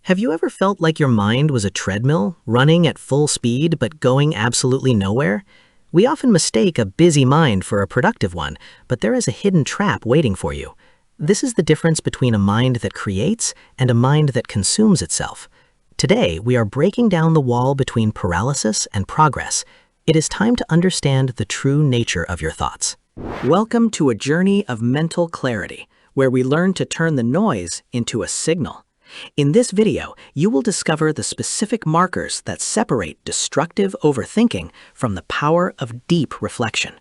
Have you ever felt like your mind was a treadmill, running at full speed but going absolutely nowhere? We often mistake a busy mind for a productive one, but there is a hidden trap waiting for you. This is the difference between a mind that creates and a mind that consumes itself. Today, we are breaking down the wall between paralysis and progress. It is time to understand the true nature of your thoughts. Welcome to a journey of mental clarity, where we learn to turn the noise into a signal. In this video, you will discover the specific markers that separate destructive overthinking from the power of deep reflection.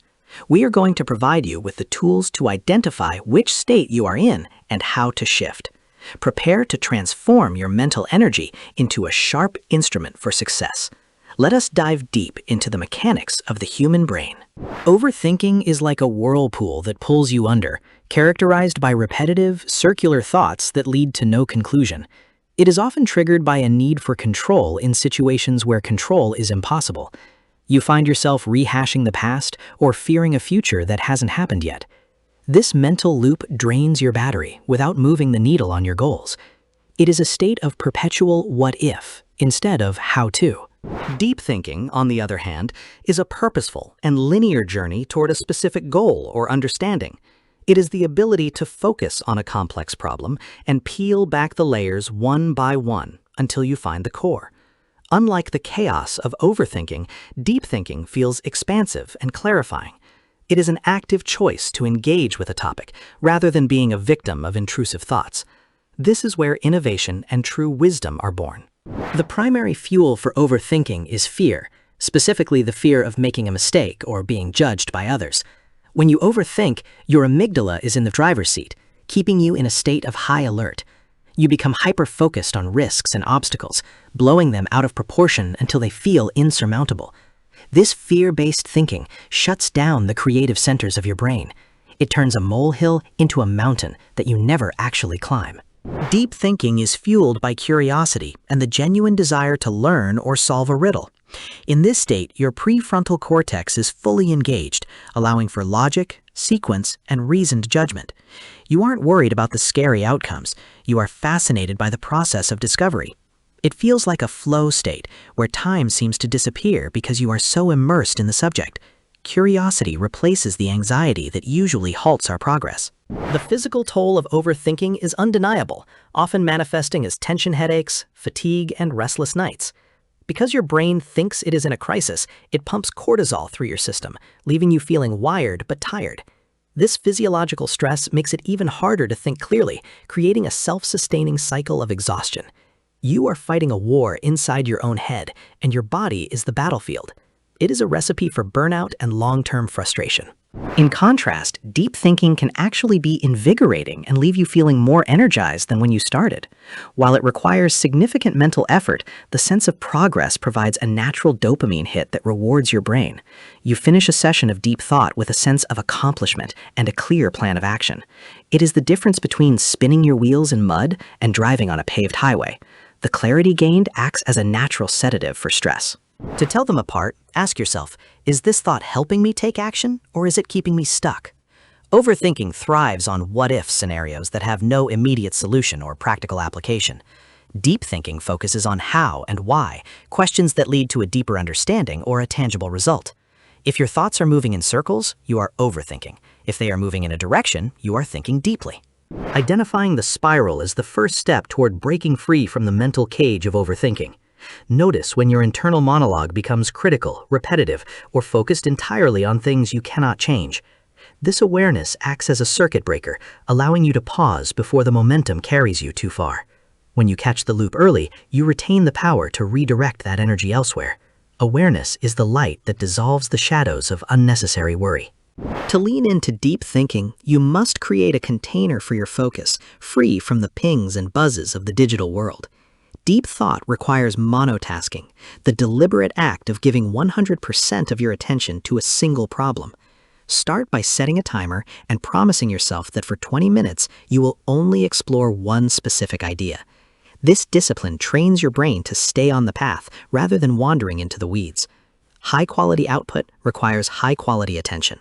We are going to provide you with the tools to identify which state you are in and how to shift. Prepare to transform your mental energy into a sharp instrument for success. Let us dive deep into the mechanics of the human brain. Overthinking is like a whirlpool that pulls you under, characterized by repetitive, circular thoughts that lead to no conclusion. It is often triggered by a need for control in situations where control is impossible. You find yourself rehashing the past or fearing a future that hasn't happened yet. This mental loop drains your battery without moving the needle on your goals. It is a state of perpetual what if instead of how to. Deep thinking, on the other hand, is a purposeful and linear journey toward a specific goal or understanding. It is the ability to focus on a complex problem and peel back the layers one by one until you find the core. Unlike the chaos of overthinking, deep thinking feels expansive and clarifying. It is an active choice to engage with a topic rather than being a victim of intrusive thoughts. This is where innovation and true wisdom are born. The primary fuel for overthinking is fear, specifically the fear of making a mistake or being judged by others. When you overthink, your amygdala is in the driver's seat, keeping you in a state of high alert. You become hyper-focused on risks and obstacles, blowing them out of proportion until they feel insurmountable. This fear-based thinking shuts down the creative centers of your brain. It turns a molehill into a mountain that you never actually climb. Deep thinking is fueled by curiosity and the genuine desire to learn or solve a riddle. In this state, your prefrontal cortex is fully engaged, allowing for logic, sequence, and reasoned judgment. You aren't worried about the scary outcomes. You are fascinated by the process of discovery. It feels like a flow state, where time seems to disappear because you are so immersed in the subject. Curiosity replaces the anxiety that usually halts our progress. The physical toll of overthinking is undeniable, often manifesting as tension headaches, fatigue, and restless nights. Because your brain thinks it is in a crisis, it pumps cortisol through your system, leaving you feeling wired but tired. This physiological stress makes it even harder to think clearly, creating a self-sustaining cycle of exhaustion. You are fighting a war inside your own head, and your body is the battlefield. It is a recipe for burnout and long-term frustration. In contrast, deep thinking can actually be invigorating and leave you feeling more energized than when you started. While it requires significant mental effort, the sense of progress provides a natural dopamine hit that rewards your brain. You finish a session of deep thought with a sense of accomplishment and a clear plan of action. It is the difference between spinning your wheels in mud and driving on a paved highway. The clarity gained acts as a natural sedative for stress. To tell them apart, ask yourself, is this thought helping me take action, or is it keeping me stuck? Overthinking thrives on what-if scenarios that have no immediate solution or practical application. Deep thinking focuses on how and why, questions that lead to a deeper understanding or a tangible result. If your thoughts are moving in circles, you are overthinking. If they are moving in a direction, you are thinking deeply. Identifying the spiral is the first step toward breaking free from the mental cage of overthinking. Notice when your internal monologue becomes critical, repetitive, or focused entirely on things you cannot change. This awareness acts as a circuit breaker, allowing you to pause before the momentum carries you too far. When you catch the loop early, you retain the power to redirect that energy elsewhere. Awareness is the light that dissolves the shadows of unnecessary worry. To lean into deep thinking, you must create a container for your focus, free from the pings and buzzes of the digital world. Deep thought requires monotasking, the deliberate act of giving 100% of your attention to a single problem. Start by setting a timer and promising yourself that for 20 minutes you will only explore one specific idea. This discipline trains your brain to stay on the path rather than wandering into the weeds. High-quality output requires high-quality attention.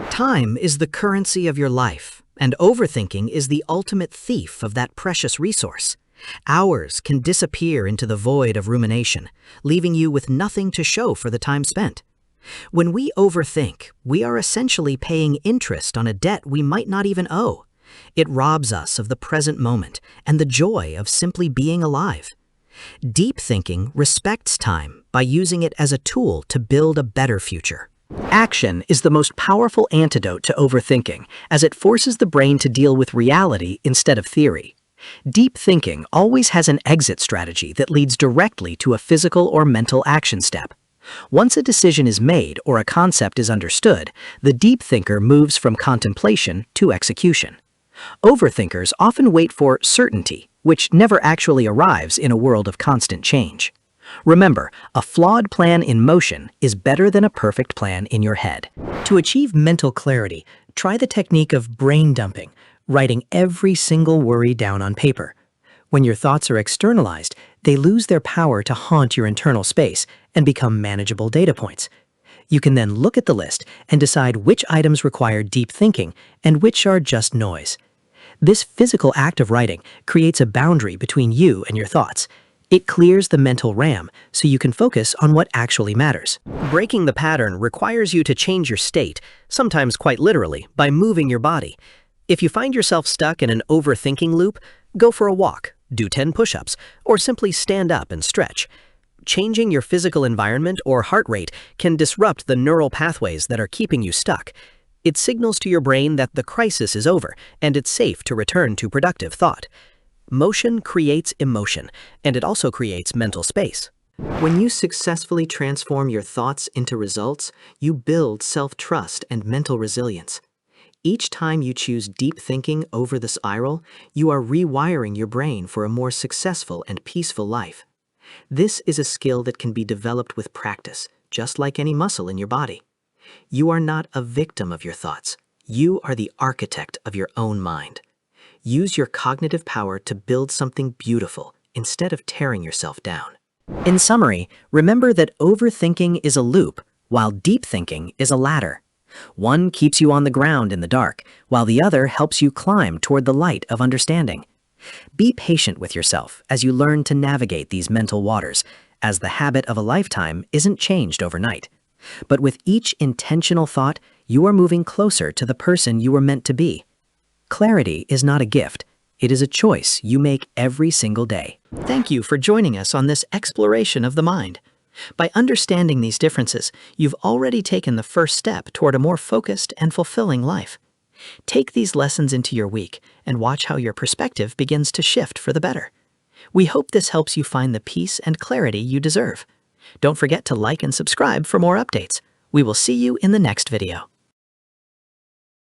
Time is the currency of your life, and overthinking is the ultimate thief of that precious resource. Hours can disappear into the void of rumination, leaving you with nothing to show for the time spent. When we overthink, we are essentially paying interest on a debt we might not even owe. It robs us of the present moment and the joy of simply being alive. Deep thinking respects time by using it as a tool to build a better future. Action is the most powerful antidote to overthinking, as it forces the brain to deal with reality instead of theory. Deep thinking always has an exit strategy that leads directly to a physical or mental action step. Once a decision is made or a concept is understood, the deep thinker moves from contemplation to execution. Overthinkers often wait for certainty, which never actually arrives in a world of constant change. Remember, a flawed plan in motion is better than a perfect plan in your head. To achieve mental clarity, try the technique of brain dumping, writing every single worry down on paper. When your thoughts are externalized, they lose their power to haunt your internal space and become manageable data points. You can then look at the list and decide which items require deep thinking and which are just noise. This physical act of writing creates a boundary between you and your thoughts. It clears the mental RAM so you can focus on what actually matters. Breaking the pattern requires you to change your state, sometimes quite literally, by moving your body. If you find yourself stuck in an overthinking loop, go for a walk, do 10 push-ups, or simply stand up and stretch. Changing your physical environment or heart rate can disrupt the neural pathways that are keeping you stuck. It signals to your brain that the crisis is over and it's safe to return to productive thought. Motion creates emotion, and it also creates mental space. When you successfully transform your thoughts into results, you build self-trust and mental resilience. Each time you choose deep thinking over the spiral, you are rewiring your brain for a more successful and peaceful life. This is a skill that can be developed with practice, just like any muscle in your body. You are not a victim of your thoughts. You are the architect of your own mind. Use your cognitive power to build something beautiful instead of tearing yourself down. In summary, remember that overthinking is a loop, while deep thinking is a ladder. One keeps you on the ground in the dark, while the other helps you climb toward the light of understanding. Be patient with yourself as you learn to navigate these mental waters, as the habit of a lifetime isn't changed overnight. But with each intentional thought, you are moving closer to the person you were meant to be. Clarity is not a gift. It is a choice you make every single day. Thank you for joining us on this exploration of the mind. By understanding these differences, you've already taken the first step toward a more focused and fulfilling life. Take these lessons into your week and watch how your perspective begins to shift for the better. We hope this helps you find the peace and clarity you deserve. Don't forget to like and subscribe for more updates. We will see you in the next video.